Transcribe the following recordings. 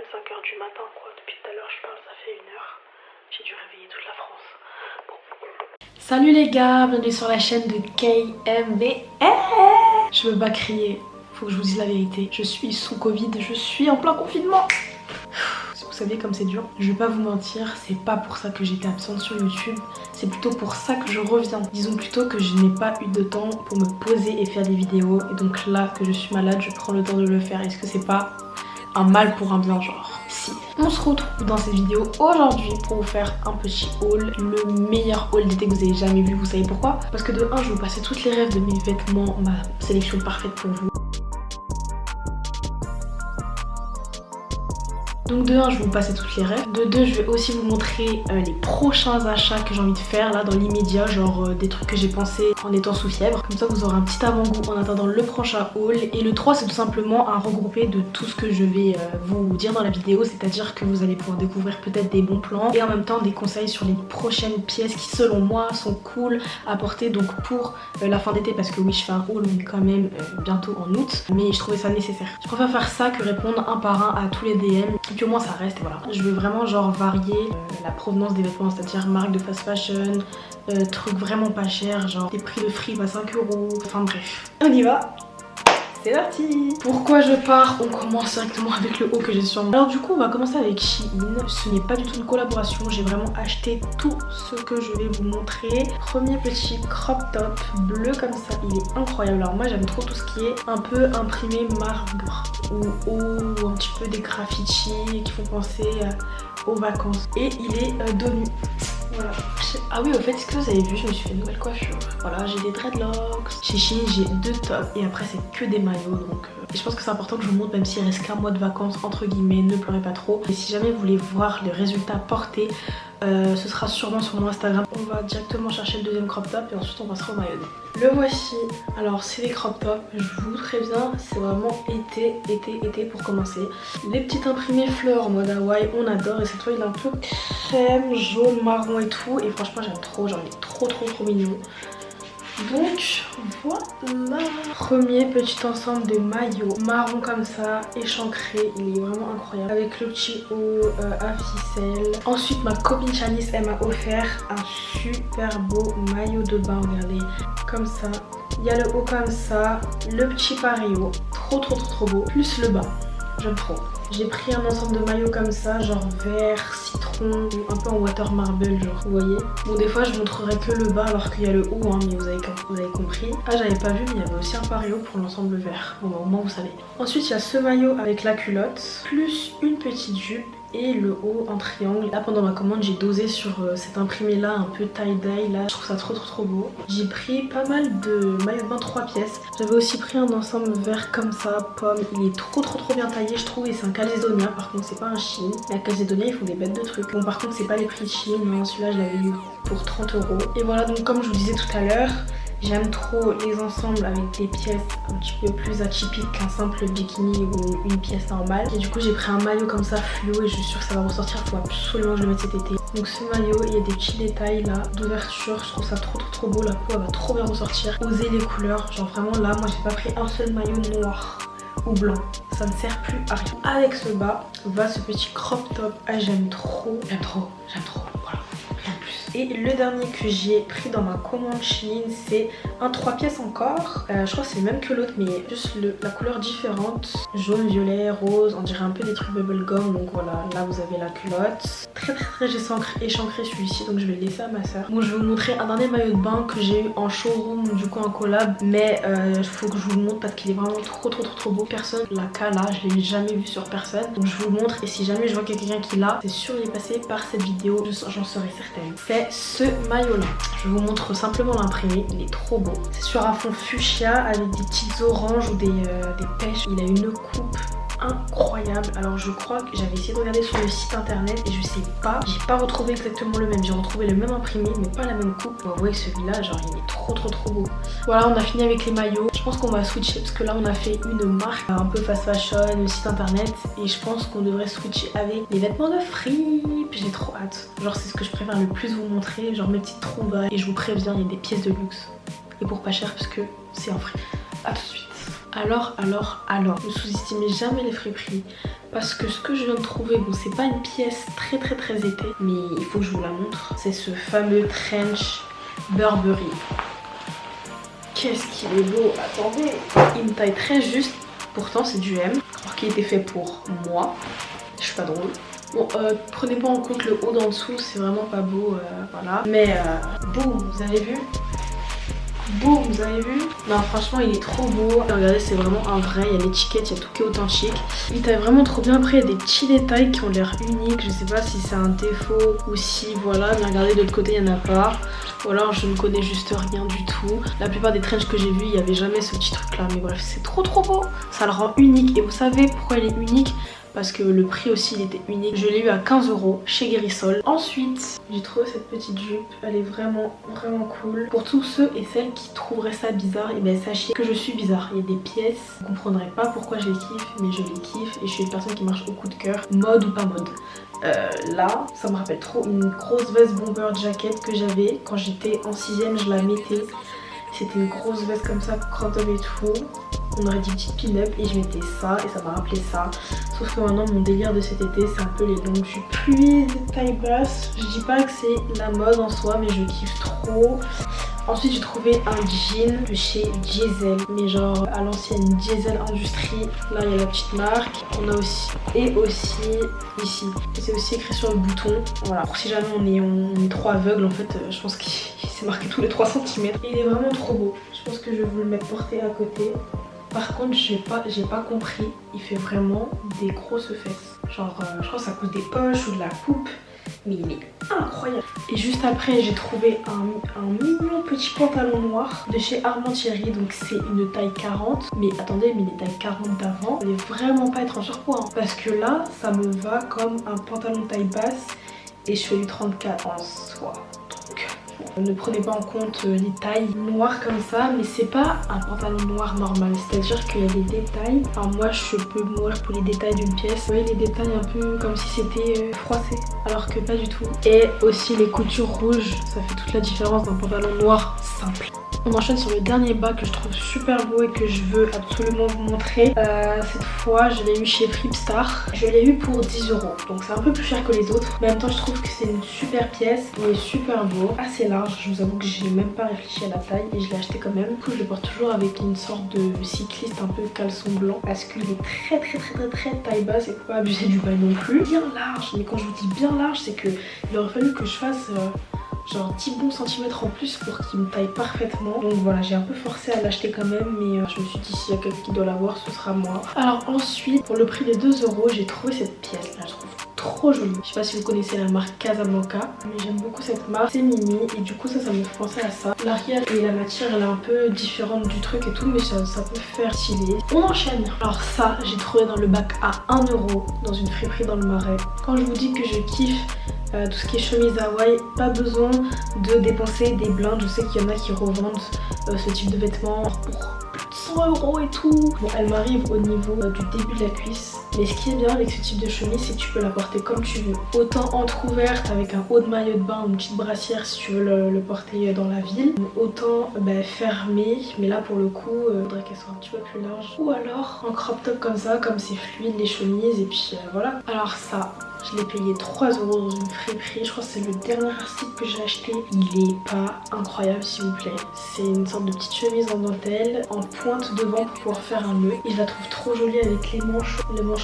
même 5h du matin quoi. Depuis tout à l'heure je parle, ça fait 1h. J'ai dû réveiller toute la France. Bon. Salut les gars, bienvenue sur la chaîne de KMBS. Je veux pas crier, faut que je vous dise la vérité. Je suis sous Covid, je suis en plein confinement. Vous savez comme c'est dur. Je vais pas vous mentir, c'est pas pour ça que j'étais absente sur YouTube. C'est plutôt pour ça que je reviens. Disons plutôt que je n'ai pas eu de temps pour me poser et faire des vidéos. Et donc là que je suis malade, je prends le temps de le faire. Est-ce que c'est pas un mal pour un bien genre? Si. On se retrouve dans cette vidéo aujourd'hui pour vous faire un petit haul. Le meilleur haul d'été que vous avez jamais vu. Vous savez pourquoi? Parce que de 1, je vais vous passer toutes les rêves de mes vêtements, ma sélection parfaite pour vous. Donc de 1, je vais vous passer toutes les rêves. De 2, je vais aussi vous montrer les prochains achats que j'ai envie de faire là dans l'immédiat, genre des trucs que j'ai pensé en étant sous fièvre. Comme ça vous aurez un petit avant-goût en attendant le prochain haul. Et le 3, c'est tout simplement un regroupé de tout ce que je vais vous dire dans la vidéo. C'est-à-dire que vous allez pouvoir découvrir peut-être des bons plans et en même temps des conseils sur les prochaines pièces qui selon moi sont cool à porter donc pour la fin d'été. Parce que oui, je fais un haul, on est quand même bientôt en août. Mais je trouvais ça nécessaire. Je préfère faire ça que répondre un par un à tous les DM. Et puis au moins ça reste, et voilà. Je veux vraiment genre varier la provenance des vêtements, c'est-à-dire marque de fast fashion, trucs vraiment pas chers, genre des prix de fripe à 5 €, enfin bref. On y va. C'est parti. Pourquoi je pars? On commence directement avec le haut que j'ai sur moi. Alors du coup on va commencer avec Shein. Ce n'est pas du tout une collaboration, j'ai vraiment acheté tout ce que je vais vous montrer. Premier petit crop top bleu comme ça, il est incroyable. Alors moi j'aime trop tout ce qui est un peu imprimé marbre ou un petit peu des graffitis qui font penser aux vacances. Et il est dos nu. Voilà. Ah oui, au fait, est-ce que vous avez vu, je me suis fait une nouvelle coiffure. Voilà, j'ai des dreadlocks. Chez Shein, j'ai 2 tops et après c'est que des maillots. Donc et je pense que c'est important que je vous montre, même s'il reste qu'un mois de vacances entre guillemets, ne pleurez pas trop. Et si jamais vous voulez voir les résultats portés, ce sera sûrement sur mon Instagram. On va directement chercher le deuxième crop top et ensuite on passera au maillot. Le voici. Alors c'est des crop tops, je vous préviens, c'est vraiment été pour commencer. Les petites imprimées fleurs en mode Hawaï, on adore. Et cette fois il est un peu crème, jaune, marron et tout. Et franchement j'aime trop, genre il est trop mignon. Donc voilà, premier petit ensemble de maillots marron comme ça, échancré, il est vraiment incroyable avec le petit haut à ficelle. Ensuite ma copine Chalice, elle m'a offert un super beau maillot de bain, regardez, comme ça. Il y a le haut comme ça, le petit pareo, trop beau, plus le bas, j'aime trop. J'ai pris un ensemble de maillots comme ça, genre vert, citron, un peu en water marble, genre, vous voyez. Bon, des fois je montrerai que le bas alors qu'il y a le haut, hein, mais vous avez compris. Ah, j'avais pas vu, mais il y avait aussi un pareo pour l'ensemble vert. Bon, bah, au moins vous savez. Ensuite, il y a ce maillot avec la culotte, plus une petite jupe et le haut en triangle. Là pendant ma commande j'ai dosé sur cet imprimé là un peu tie-dye là, je trouve ça trop beau. J'ai pris pas mal de maillots de bain 3 pièces. J'avais aussi pris un ensemble vert comme ça, pomme, il est trop bien taillé je trouve. Et c'est un Calédonien, par contre c'est pas un Shein. Mais à Calédonia ils font des bêtes de trucs. Bon par contre c'est pas les prix de Shein, non, celui-là je l'avais eu pour 30 €. Et voilà, donc comme je vous disais tout à l'heure, j'aime trop les ensembles avec des pièces un petit peu plus atypiques qu'un simple bikini ou une pièce normale. Et du coup j'ai pris un maillot comme ça fluo et je suis sûre que ça va ressortir, il faut absolument que je le mette cet été. Donc ce maillot, il y a des petits détails là d'ouverture, je trouve ça trop beau, la peau elle va trop bien ressortir. Osez les couleurs, genre vraiment là moi j'ai pas pris un seul maillot noir ou blanc, ça ne sert plus à rien. Avec ce bas va ce petit crop top, ah j'aime trop, voilà. Et le dernier que j'ai pris dans ma commande Shein, c'est un 3 pièces encore. Je crois que c'est le même que l'autre, mais juste la couleur différente. Jaune, violet, rose, on dirait un peu des trucs bubblegum. Donc voilà, là vous avez la culotte. Très échancré celui-ci, donc je vais le laisser à ma soeur. Bon, je vais vous montrer un dernier maillot de bain que j'ai eu en showroom, du coup en collab. Mais il faut que je vous le montre parce qu'il est vraiment trop beau. Personne l'a qu'à là, je l'ai jamais vu sur personne. Donc je vous le montre et si jamais je vois quelqu'un qui l'a, c'est sûr il est passé par cette vidéo, j'en serai certaine. C'est ce maillot là, je vous montre simplement l'imprimé, il est trop beau. C'est sur un fond fuchsia avec des petites oranges ou des pêches. Il a une coupe incroyable. Alors je crois que j'avais essayé de regarder sur le site internet et je sais pas, j'ai pas retrouvé exactement le même. J'ai retrouvé le même imprimé mais pas la même coupe. Vous voyez celui-là, genre il est trop beau. Voilà, on a fini avec les maillots. Je pense qu'on va switcher parce que là on a fait une marque un peu fast fashion, le site internet, et je pense qu'on devrait switcher avec les vêtements de fripe. J'ai trop hâte. Genre c'est ce que je préfère le plus vous montrer, genre mes petites trouvailles. Et je vous préviens, il y a des pièces de luxe et pour pas cher parce que c'est en fripe. A tout de suite. Alors, ne sous-estimez jamais les friperies. parce que ce que je viens de trouver, bon c'est pas une pièce très épais, mais il faut que je vous la montre. C'est ce fameux trench Burberry. Qu'est-ce qu'il est beau, attendez. Il me taille très juste, pourtant c'est du M, alors qu'il était fait pour moi. Je suis pas drôle. Bon, prenez pas en compte le haut d'en dessous, c'est vraiment pas beau, voilà. Mais boum, vous avez vu? Boum, vous avez vu? Non, franchement, il est trop beau. Regardez, c'est vraiment un vrai. Il y a l'étiquette, il y a tout qui est authentique. Il taille vraiment trop bien. Après, il y a des petits détails qui ont l'air uniques. Je sais pas si c'est un défaut ou si, voilà. Mais regardez, de l'autre côté, il n'y en a pas. Ou alors, je ne connais juste rien du tout. La plupart des trenches que j'ai vus, il n'y avait jamais ce petit truc-là. Mais bref, c'est trop beau. Ça le rend unique. Et vous savez pourquoi il est unique? Parce que le prix aussi il était unique. Je l'ai eu à 15 € chez Guérissol. Ensuite, j'ai trouvé cette petite jupe. Elle est vraiment cool. Pour tous ceux et celles qui trouveraient ça bizarre, et bien sachez que je suis bizarre. Il y a des pièces, vous comprendrez pas pourquoi je les kiffe, mais je les kiffe et je suis une personne qui marche au coup de cœur, mode ou pas mode. Là, ça me rappelle trop une grosse veste bomber jacket que j'avais quand j'étais en 6ème, je la mettais. C'était une grosse veste comme ça, crop top et tout. On aurait dit petite pin-up et je mettais ça et ça m'a rappelé ça. Sauf que maintenant mon délire de cet été c'est un peu les longues jupes fluides, taille basse. Je dis pas que c'est la mode en soi mais je kiffe trop. Ensuite j'ai trouvé un jean de chez Diesel, mais genre à l'ancienne Diesel Industrie. Là il y a la petite marque. On a aussi ici. Et c'est aussi écrit sur le bouton. Voilà, pour si jamais on est trop aveugle en fait, je pense qu'il s'est marqué tous les 3 cm. Il est vraiment trop beau. Je pense que je vais vous le mettre porté à côté. Par contre, j'ai pas compris, il fait vraiment des grosses fesses. Genre, je crois que ça coûte des poches ou de la coupe, mais il est incroyable. Et juste après, j'ai trouvé un mignon petit pantalon noir de chez Armand Thierry. Donc c'est une taille 40. Mais attendez, mais les tailles 40 d'avant, il est vraiment pas être en surpoids. Hein, parce que là, ça me va comme un pantalon taille basse et je fais du 34 en soi. Ne prenez pas en compte les tailles noires comme ça, mais c'est pas un pantalon noir normal, c'est-à-dire qu'il y a des détails. Enfin moi je peux mourir pour les détails d'une pièce. Vous voyez les détails un peu comme si c'était froissé, alors que pas du tout. Et aussi les coutures rouges, ça fait toute la différence d'un pantalon noir simple. On enchaîne sur le dernier bas que je trouve super beau et que je veux absolument vous montrer. Cette fois, je l'ai eu chez Flipstar. Je l'ai eu pour 10 €. Donc c'est un peu plus cher que les autres. Mais en même temps, je trouve que c'est une super pièce. Il est super beau, assez large. Je vous avoue que j'ai même pas réfléchi à la taille et je l'ai acheté quand même. Du coup, je le porte toujours avec une sorte de cycliste un peu caleçon blanc. Parce qu'il est très taille basse et faut pas abuser du bail non plus. Bien large. Mais quand je vous dis bien large, c'est que il aurait fallu que je fasse... genre 10 bons centimètres en plus pour qu'il me taille parfaitement. Donc voilà, j'ai un peu forcé à l'acheter quand même, mais je me suis dit s'il y a quelqu'un qui doit l'avoir, ce sera moi. Alors ensuite, pour le prix de 2 €, j'ai trouvé cette pièce là, je trouve trop jolie. Je sais pas si vous connaissez la marque Casablanca, mais j'aime beaucoup cette marque. C'est Mimi et du coup ça me fait penser à ça. L'arrière et la matière elle est un peu différente du truc et tout, mais ça peut faire stylé. On enchaîne. Alors ça, j'ai trouvé dans le bac à 1 € dans une friperie dans le Marais. Quand je vous dis que je kiffe tout ce qui est chemise Hawaï, pas besoin de dépenser des blindes. Je sais qu'il y en a qui revendent ce type de vêtements pour plus de 100 € et tout. Bon, elle m'arrive au niveau du début de la cuisse. Mais ce qui est bien avec ce type de chemise, c'est que tu peux la porter comme tu veux. Autant entrouverte avec un haut de maillot de bain ou une petite brassière si tu veux le porter dans la ville. Autant fermée, mais là pour le coup, il faudrait qu'elle soit un petit peu plus large. Ou alors en crop top comme ça, comme c'est fluide les chemises et puis voilà. Alors ça... je l'ai payé 3 € dans une friperie. Je crois que c'est le dernier article que j'ai acheté. Il est pas incroyable s'il vous plaît. C'est une sorte de petite chemise en dentelle en pointe devant pour pouvoir faire un nœud. Et je la trouve trop jolie avec les manches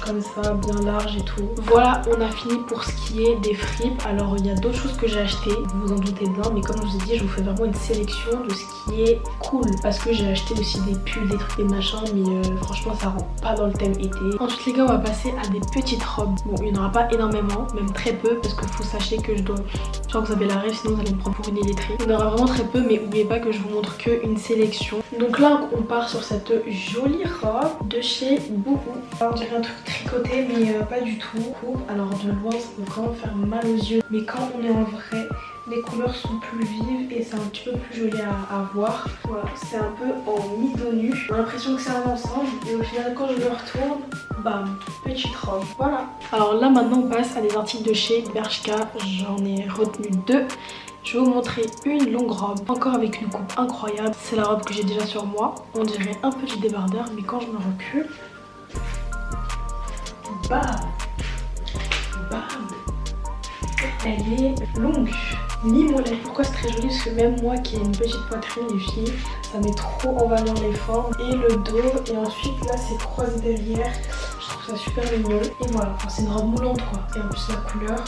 comme ça, bien larges et tout. Voilà, on a fini pour ce qui est des fripes. Alors il y a d'autres choses que j'ai achetées, vous vous en doutez bien. Mais comme je vous ai dit, je vous fais vraiment une sélection de ce qui est cool. Parce que j'ai acheté aussi des pulls, des trucs, des machins. Mais franchement ça rentre pas dans le thème été. Ensuite les gars, on va passer à des petites robes. Bon, il n'y en aura pas énormément, même très peu, parce que faut sachez que je dois... genre que vous avez la rêve, sinon vous allez me prendre pour une illettrée. Il y en aura vraiment très peu, mais n'oubliez pas que je vous montre qu'une sélection. Donc là on part sur cette jolie robe de chez Bouhou. On dirait un truc tricoté mais pas du tout. Alors de loin ça peut vraiment faire mal aux yeux, mais quand on est en vrai, les couleurs sont plus vives et c'est un petit peu plus joli à voir. Voilà, c'est un peu en mi-dos-nu. J'ai l'impression que c'est un ensemble et au final quand je le retourne, bam, petite robe. Voilà. Alors là maintenant on passe à des articles de chez Bershka. J'en ai retenu 2. Je vais vous montrer une longue robe, encore avec une coupe incroyable. C'est la robe que j'ai déjà sur moi. On dirait un petit débardeur, mais quand je me recule, Bam. Bam. Elle est longue, mi-mollet. Pourquoi c'est très joli? Parce que même moi qui ai une petite poitrine, les filles, ça met trop en valeur les formes. Et le dos, et ensuite là c'est croisé derrière. Je trouve ça super mignon. Et voilà, enfin, c'est une robe moulante quoi. Et en plus la couleur,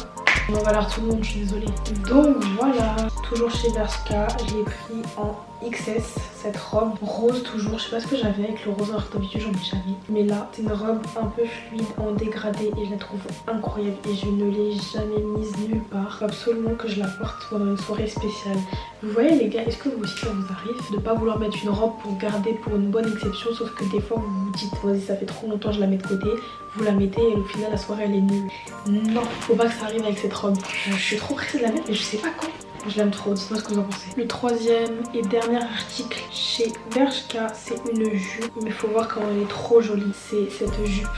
on va valeur tout le monde, je suis désolée. Donc voilà, toujours chez Bershka, je l'ai pris en XS, cette robe rose toujours. Je sais pas ce que j'avais avec le rose, alors que d'habitude j'en ai jamais. Mais là, c'est une robe un peu fluide en dégradé et je la trouve incroyable. Et je ne l'ai jamais mise nulle part. Faut absolument que je la porte pendant une soirée spéciale. Vous voyez les gars, est-ce que vous aussi ça vous arrive de pas vouloir mettre une robe pour garder pour une bonne exception, sauf que des fois vous vous dites vas-y ça fait trop longtemps je la mets de côté, vous la mettez et au final la soirée elle est nulle. Non, faut pas que ça arrive avec cette robe. Je suis trop pressée de la mettre mais je sais pas quand. Je l'aime trop, dites-moi ce que vous en pensez. Le troisième et dernier article chez Bershka, c'est une jupe. Mais il faut voir comment elle est trop jolie, c'est cette jupe.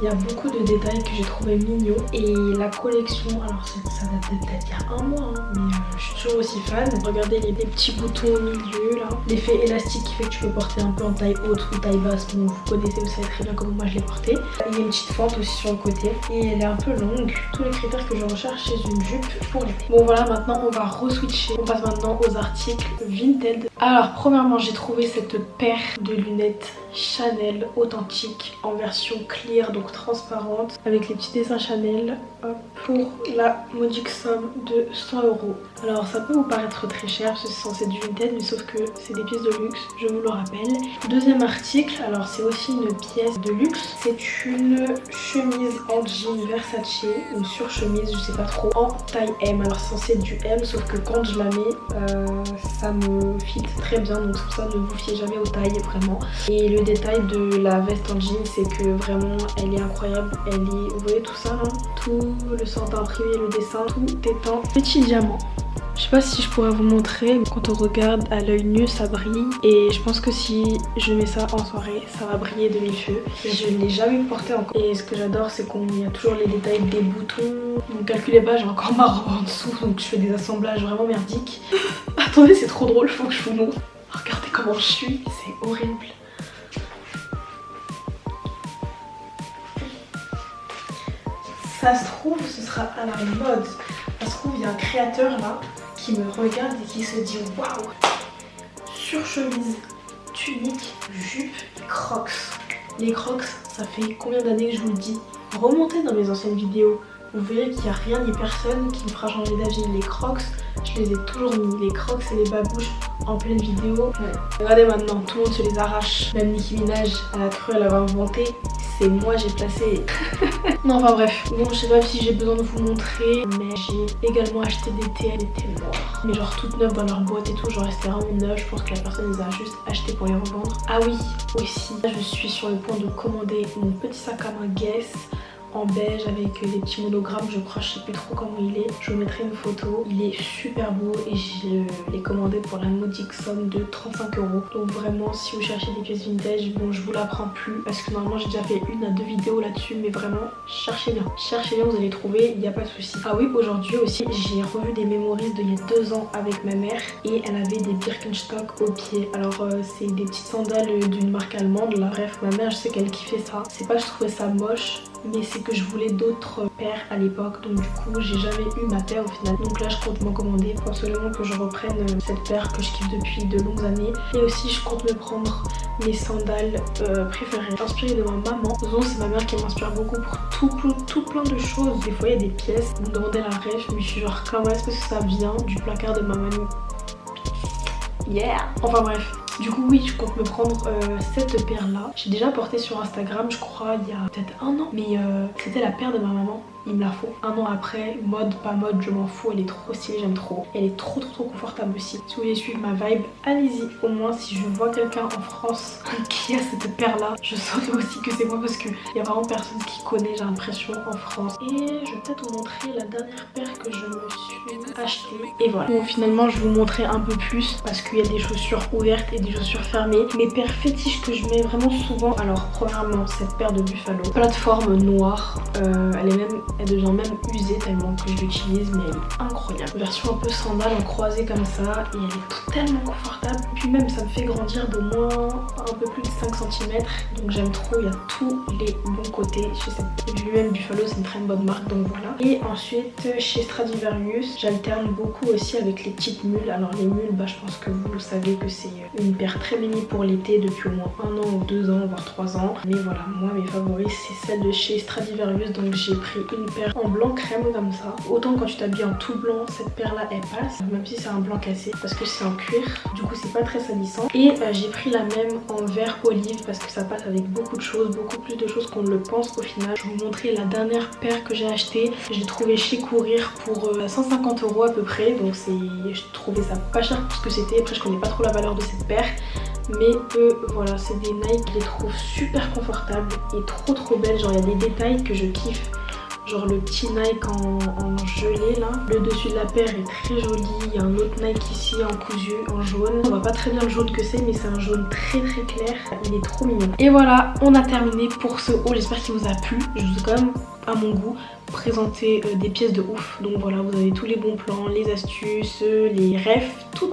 Il y a beaucoup de détails que j'ai trouvé mignons. Et la collection, alors ça date peut-être il y a un mois, hein, mais je suis toujours aussi fan. Regardez les petits boutons au milieu là. L'effet élastique qui fait que tu peux porter un peu en taille haute ou taille basse. Bon, vous connaissez, vous savez très bien comment moi je l'ai porté. Il y a une petite fente aussi sur le côté. Et elle est un peu longue. Tous les critères que je recherche chez une jupe pour l'été. Bon voilà, maintenant on va re-switcher. On passe maintenant aux articles Vinted. Alors premièrement, j'ai trouvé cette paire de lunettes Chanel authentiques en version clear, donc transparente, avec les petits dessins Chanel, hop, pour la modique somme de 100 €. Alors ça peut vous paraître très cher parce que c'est censé être du Vinted, mais sauf que c'est des pièces de luxe, je vous le rappelle. Deuxième article, alors c'est aussi une pièce de luxe, c'est une chemise en jean Versace, une surchemise, je sais pas trop, en taille M. Alors c'est censé être du M, sauf que quand je la mets, ça me fit très bien, donc c'est pour ça ne vous fiez jamais aux tailles vraiment. Et le détail de la veste en jean, c'est que vraiment elle est incroyable. Elle est, vous voyez tout ça là, tout le centre imprimé, le dessin, tout est en petit diamant. Je sais pas si je pourrais vous montrer, mais quand on regarde à l'œil nu ça brille et je pense que si je mets ça en soirée ça va briller de mille feux. Je ne l'ai jamais porté encore et ce que j'adore c'est qu'il y a toujours les détails des boutons. Donc calculez pas, j'ai encore ma robe en dessous donc je fais des assemblages vraiment merdiques. Attendez, c'est trop drôle, faut que je vous montre. Regardez comment je suis, c'est horrible. Ça se trouve, ce sera à la mode. Ça se trouve, il y a un créateur là qui me regarde et qui se dit waouh, surchemise, tunique, jupe, crocs. Les crocs, ça fait combien d'années que je vous le dis? Remontez dans mes anciennes vidéos, vous verrez qu'il n'y a rien ni personne qui me fera changer d'avis. Les crocs, je les ai toujours mis. Les crocs et les babouches en pleine vidéo. Ouais. Regardez maintenant, tout le monde se les arrache. Même Nicki Minaj, elle a cru, elle avait inventé. C'est moi, j'ai placé. Non, enfin bref. Bon, je sais pas si j'ai besoin de vous montrer, mais j'ai également acheté des thés noirs. Mais genre toutes neuves dans leur boîte et tout. Genre c'était vraiment neuf. Je pense que la personne les a juste achetés pour les revendre. Ah oui, aussi, je suis sur le point de commander mon petit sac à main Guess en beige avec des petits monogrammes, je crois, je sais plus trop comment il est. Je vous mettrai une photo, il est super beau et je l'ai commandé pour la modique somme de 35 €. Donc vraiment, si vous cherchez des pièces vintage, bon, je vous l'apprends plus parce que normalement j'ai déjà fait 1 à 2 vidéos là-dessus, mais vraiment, cherchez bien, vous allez trouver, il n'y a pas de souci. Ah oui, aujourd'hui aussi, j'ai revu des Memories d'il y a 2 ans avec ma mère et elle avait des Birkenstock aux pieds. Alors c'est des petites sandales d'une marque allemande là. Bref, ma mère, je sais qu'elle kiffait ça. C'est pas que je trouvais ça moche, mais c'est que je voulais d'autres paires à l'époque, donc du coup j'ai jamais eu ma paire au final. Donc là je compte m'en commander, faut absolument que je reprenne cette paire que je kiffe depuis de longues années. Et aussi je compte me prendre mes sandales préférées, inspirées de ma maman. Disons, c'est ma mère qui m'inspire beaucoup pour tout plein de choses. Des fois il y a des pièces, vous me demandez la ref, mais je suis genre comment est-ce que ça vient du placard de ma mamie? Yeah. Enfin bref. Du coup oui, je compte me prendre cette paire là. J'ai déjà porté sur Instagram, je crois, il y a peut-être 1 an. Mais c'était la paire de ma maman. Il me la faut. 1 an après, mode, pas mode, je m'en fous. Elle est trop stylée, j'aime trop. Elle est trop confortable aussi. Si vous voulez suivre ma vibe, allez-y. Au moins, si je vois quelqu'un en France qui a cette paire là, je saurai aussi que c'est moi parce qu'il y a vraiment personne qui connaît, j'ai l'impression, en France. Et je vais peut-être vous montrer la dernière paire que je me suis achetée. Et voilà. Bon, finalement, je vais vous montrer un peu plus parce qu'il y a des chaussures ouvertes et des chaussures fermées. Mes paires fétiches que je mets vraiment souvent. Alors, premièrement, cette paire de Buffalo. Plateforme noire. Elle est même Elle devient même usée tellement que je l'utilise, mais elle est incroyable. Version un peu sandale en croisée comme ça et elle est tellement confortable. Puis même ça me fait grandir d'au moins un peu plus de 5 cm. Donc j'aime trop, il y a tous les bons côtés chez cette. Et puis même Buffalo c'est une très bonne marque donc voilà. Et ensuite chez Stradivarius, j'alterne beaucoup aussi avec les petites mules. Alors les mules, je pense que vous le savez que c'est une paire très bénie pour l'été depuis au moins 1 an ou 2 ans, voire 3 ans. Mais voilà, moi mes favoris c'est celle de chez Stradivarius. Donc j'ai pris une paire en blanc crème comme ça. Autant quand tu t'habilles en tout blanc, cette paire là elle passe, même si c'est un blanc cassé parce que c'est en cuir. Du coup c'est pas très salissant. Et j'ai pris la même en vert olive parce que ça passe avec beaucoup de choses, beaucoup plus de choses qu'on ne le pense au final. Je vais vous montrer la dernière paire que j'ai achetée. Je l'ai trouvée chez Courir pour 150 € à peu près. Donc je trouvais ça pas cher pour ce que c'était. Après je connais pas trop la valeur de cette paire. Mais voilà, c'est des Nike, je les trouve super confortables et trop belles. Genre il y a des détails que je kiffe. Genre le petit Nike en gelé là. Le dessus de la paire est très joli. Il y a un autre Nike ici en cousu, en jaune. On voit pas très bien le jaune que c'est, mais c'est un jaune très clair. Il est trop mignon. Et voilà, on a terminé pour ce haul. J'espère qu'il vous a plu. Je vous ai quand même, à mon goût, présenter des pièces de ouf. Donc voilà, vous avez tous les bons plans, les astuces, les refs, tout.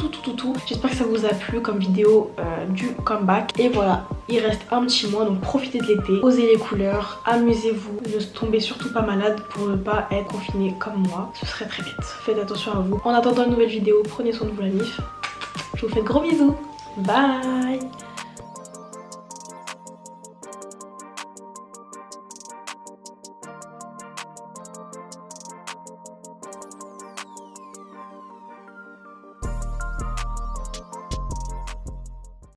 J'espère que ça vous a plu comme vidéo du comeback. Et voilà, il reste un petit mois, donc profitez de l'été, osez les couleurs, amusez-vous, ne tombez surtout pas malade pour ne pas être confiné comme moi. Ce serait très bête. Faites attention à vous. En attendant une nouvelle vidéo, prenez soin de vous la mif. Je vous fais de gros bisous. Bye.